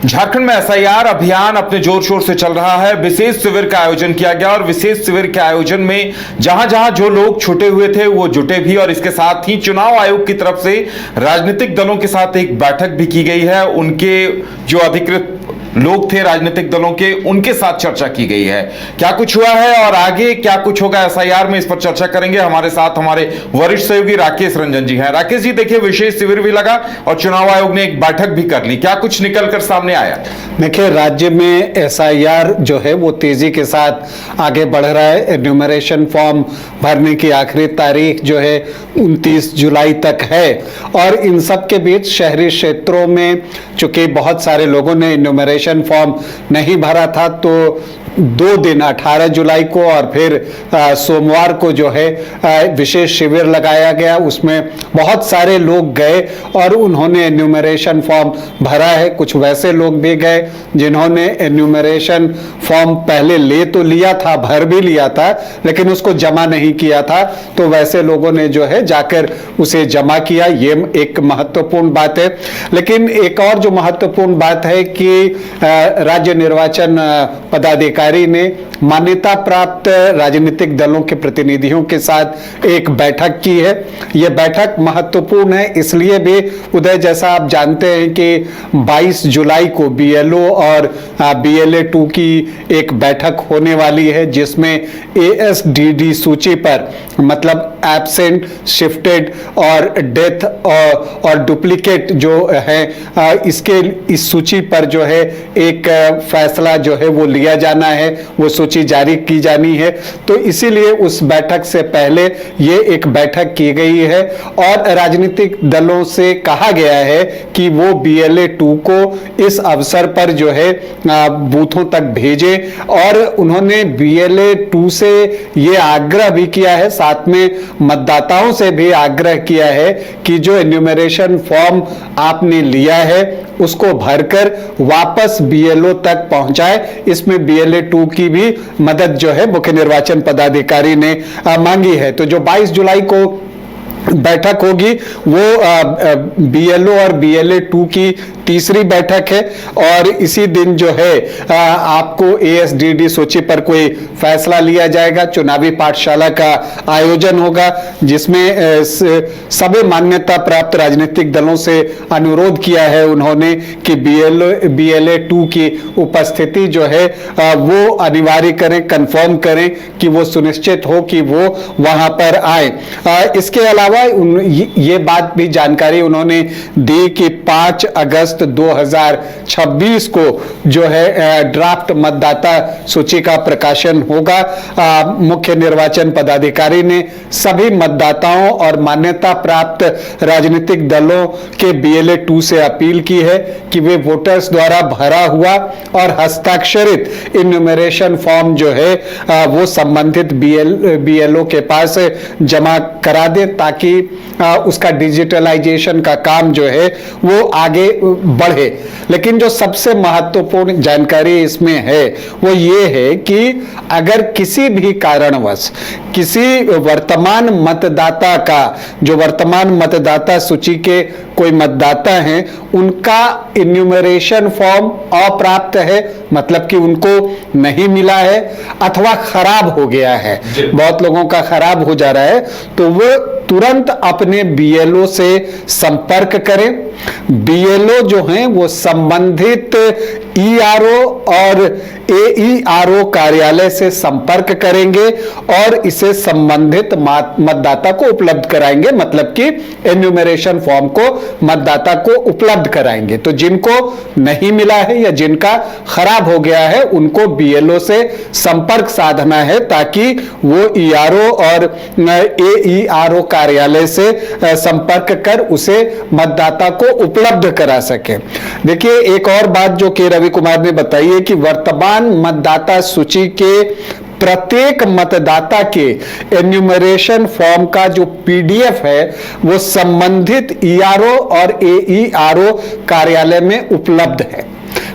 झारखंड में एसआईआर अभियान अपने जोर शोर से चल रहा है। विशेष शिविर का आयोजन किया गया और विशेष शिविर के आयोजन में जहां जहां जो लोग छूटे हुए थे वो जुटे भी, और इसके साथ ही चुनाव आयोग की तरफ से राजनीतिक दलों के साथ एक बैठक भी की गई है। उनके जो अधिकृत लोग थे राजनीतिक दलों के, उनके साथ चर्चा की गई है। क्या कुछ हुआ है और आगे क्या कुछ होगा एसआईआर में, इस पर चर्चा करेंगे। हमारे साथ हमारे वरिष्ठ सहयोगी राकेश रंजन जी हैं। राकेश जी, देखिए विशेष शिविर भी लगा और चुनाव आयोग ने एक बैठक भी कर ली, क्या कुछ निकलकर सामने आया? देखिए, राज्य में एसआईआर जो है वो तेजी के साथ आगे बढ़ रहा है। एन्यूमरेशन फॉर्म भरने की आखिरी तारीख जो है 29 जुलाई तक है, और इन सब के बीच शहरी क्षेत्रों में चूंकि बहुत सारे लोगों ने एन्यूमरेशन फॉर्म नहीं भरा था, तो 2 दिन 18 जुलाई को और फिर सोमवार को जो है विशेष शिविर लगाया गया। उसमें बहुत सारे लोग गए और उन्होंने एन्यूमरेशन फॉर्म भरा है। कुछ वैसे लोग भी गए जिन्होंने एन्यूमरेशन फॉर्म पहले ले तो लिया था, भर भी लिया था, लेकिन उसको जमा नहीं किया था, तो वैसे लोगों ने जो है जाकर उसे जमा किया। ये एक महत्वपूर्ण बात है। लेकिन एक और जो महत्वपूर्ण बात है कि राज्य निर्वाचन पदाधिकारी ने मान्यता प्राप्त राजनीतिक दलों के प्रतिनिधियों के साथ एक बैठक की है। यह बैठक महत्वपूर्ण है इसलिए भी, उदय, जैसा आप जानते हैं कि 22 जुलाई को बीएलओ और बीएलए 2 की एक बैठक होने वाली है, जिसमें एएसडीडी सूची पर, मतलब एब्सेंट, शिफ्टेड और डेथ और डुप्लीकेट जो है, इस सूची पर जो है एक फैसला जो है वो लिया जाना है, वो सूची जारी की जानी है। तो इसीलिए उस बैठक से पहले ये एक बैठक की गई है और राजनीतिक दलों से कहा गया है कि वो बीएलए 2 को इस अवसर पर जो है बूथों तक भेजे, और उन्होंने बीएलए 2 से ये आग्रह भी किया है, साथ में मतदाताओं से भी आग्रह किया है कि जो एन्यूमरेशन फॉर्म आपने लिया है उसको भरकर वापस बीएलओ तक पहुंचाए। इसमें बीएलए 2 की भी मदद जो है मुख्य निर्वाचन पदाधिकारी ने मांगी है। तो जो 22 जुलाई को बैठक होगी वो बीएलओ और बीएलए 2 की तीसरी बैठक है, और इसी दिन जो है आपको एएसडीडी सूची पर कोई फैसला लिया जाएगा। चुनावी पाठशाला का आयोजन होगा, जिसमें सभी मान्यता प्राप्त राजनीतिक दलों से अनुरोध किया है उन्होंने कि बीएलए 2 की उपस्थिति जो है वो अनिवार्य करें, कंफर्म करें कि वो सुनिश्चित हो कि वो वहां पर आए। इसके अलावा ये बात भी जानकारी उन्होंने दी कि 5 अगस्त 2026 को जो है ड्राफ्ट मतदाता सूची का प्रकाशन होगा। मुख्य निर्वाचन पदाधिकारी ने सभी मतदाताओं और मान्यता प्राप्त राजनीतिक दलों के बीएलए 2 से अपील की है कि वे वोटर्स द्वारा भरा हुआ और हस्ताक्षरित इन्यूमरेशन फॉर्म जो है वो संबंधित बीएलओ के पास जमा करा दे, ताकि उसका डिजिटलाइजेशन का काम जो है वो आगे बढ़े। लेकिन जो सबसे महत्वपूर्ण जानकारी इसमें है वो ये है कि अगर किसी भी कारणवश किसी वर्तमान मतदाता का, जो वर्तमान मतदाता सूची के कोई मतदाता हैं, उनका इन्यूमरेशन फॉर्म अप्राप्त है, मतलब कि उनको नहीं मिला है अथवा खराब हो गया है, बहुत लोगों का खराब हो जा रहा है, तो वो तुरंत अपने बीएलओ से संपर्क करें। बीएलओ जो हैं वो संबंधित ईआरओ और एईआरओ कार्यालय से संपर्क करेंगे और इसे संबंधित मतदाता को उपलब्ध कराएंगे, मतलब कि एन्यूमरेशन फॉर्म को मतदाता को उपलब्ध कराएंगे। तो जिनको नहीं मिला है या जिनका खराब हो गया है, उनको बीएलओ से संपर्क साधना है, ताकि वो ईआरओ और एईआरओ कार्यालय से संपर्क कर उसे मतदाता को उपलब्ध करा सके। देखिए, एक और बात जो के रवि कुमार ने बताई है कि वर्तमान मतदाता सूची के प्रत्येक मतदाता के एन्यूमरेशन फॉर्म का जो पीडीएफ है वो संबंधित ईआरओ और एईआरओ कार्यालय में उपलब्ध है।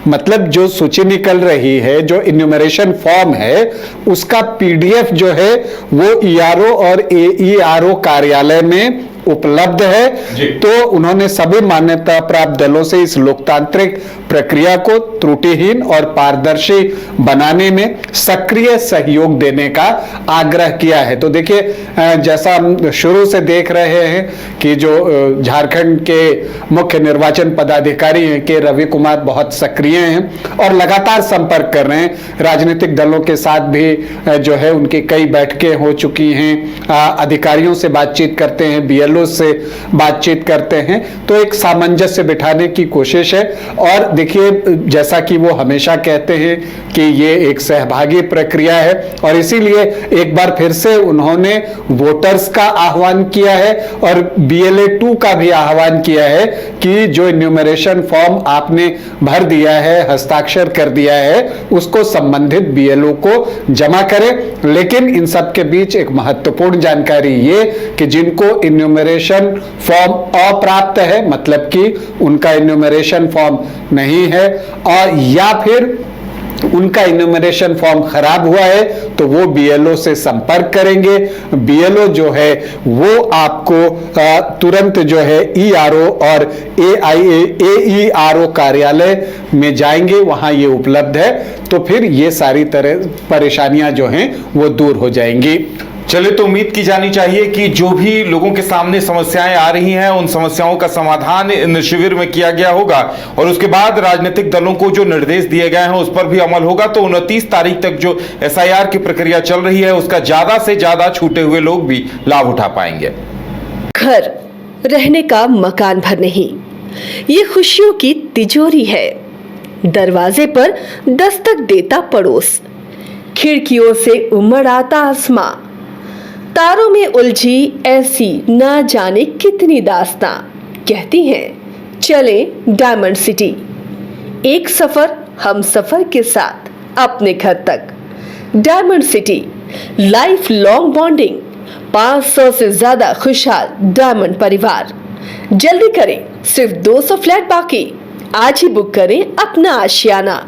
मतलब जो सूची निकल रही है, जो इन्यूमरेशन फॉर्म है, उसका पीडीएफ जो है वो ईआरओ और एईआरओ कार्यालय में उपलब्ध जी। है। तो उन्होंने सभी मान्यता प्राप्त दलों से इस लोकतांत्रिक प्रक्रिया को त्रुटिहीन और पारदर्शी बनाने में सक्रिय सहयोग देने का आग्रह किया है। तो देखिए, जैसा हम शुरू से देख रहे हैं कि जो झारखंड के मुख्य निर्वाचन पदाधिकारी हैं के रवि कुमार बहुत सक्रिय हैं और लगातार संपर्क कर रहे हैं। राजनीतिक दलों के साथ भी जो है उनकी कई बैठकें हो चुकी हैं, अधिकारियों से बातचीत करते हैं, बीएलओ से बातचीत करते हैं। तो एक सामंजस्य बिठाने की कोशिश है। और देखिए, जैसा कि वो हमेशा कहते हैं कि ये एक सहभागी प्रक्रिया है और इसीलिए एक बार फिर से उन्होंने वोटर्स का आह्वान किया है और BLA 2 का भी आह्वान किया है कि जो इन्यूमरेशन फॉर्म आपने भर दिया है, हस्ताक्षर कर दिया है, उसको संबंधित BLO को जमा करें। लेकिन इन सब के बीच एक महत्वपूर्ण जानकारी ये कि जिनको इन्यूमरेशन फॉर्म अप्राप्त है, मतलब कि उनका इन्यूमरेशन फॉर्म नहीं है और या फिर उनका इन्यूमरेशन फॉर्म खराब हुआ है, तो वो BLO से संपर्क करेंगे। BLO जो है वो आपको तुरंत जो है ERO और AERO कार्यालय में जाएंगे, वहां ये उपलब्ध है। तो फिर ये सारी तरह परेशानियां जो हैं वो दूर हो जाएंगी। चलिए, तो उम्मीद की जानी चाहिए कि जो भी लोगों के सामने समस्याएं आ रही हैं, उन समस्याओं का समाधान इन शिविर में किया गया होगा और उसके बाद राजनीतिक दलों को जो निर्देश दिए गए हैं उस पर भी अमल होगा। तो 29 तारीख तक जो SIR की प्रक्रिया चल रही है उसका ज्यादा से ज्यादा छूटे हुए लोग भी लाभ उठा पाएंगे। घर रहने का मकान भर नहीं, ये खुशियों की तिजोरी है। दरवाजे पर दस्तक देता पड़ोस, खिड़कियों से उमड़ आता आसमां, तारों में उलझी ऐसी ना जाने कितनी दास्तां। कहती हैं चले डायमंड सिटी, एक सफर हम सफर के साथ अपने घर तक। Diamond city, life long bonding, 500 से ज्यादा खुशहाल डायमंड परिवार। जल्दी करें, सिर्फ 200 फ्लैट बाकी। आज ही बुक करें अपना आशियाना।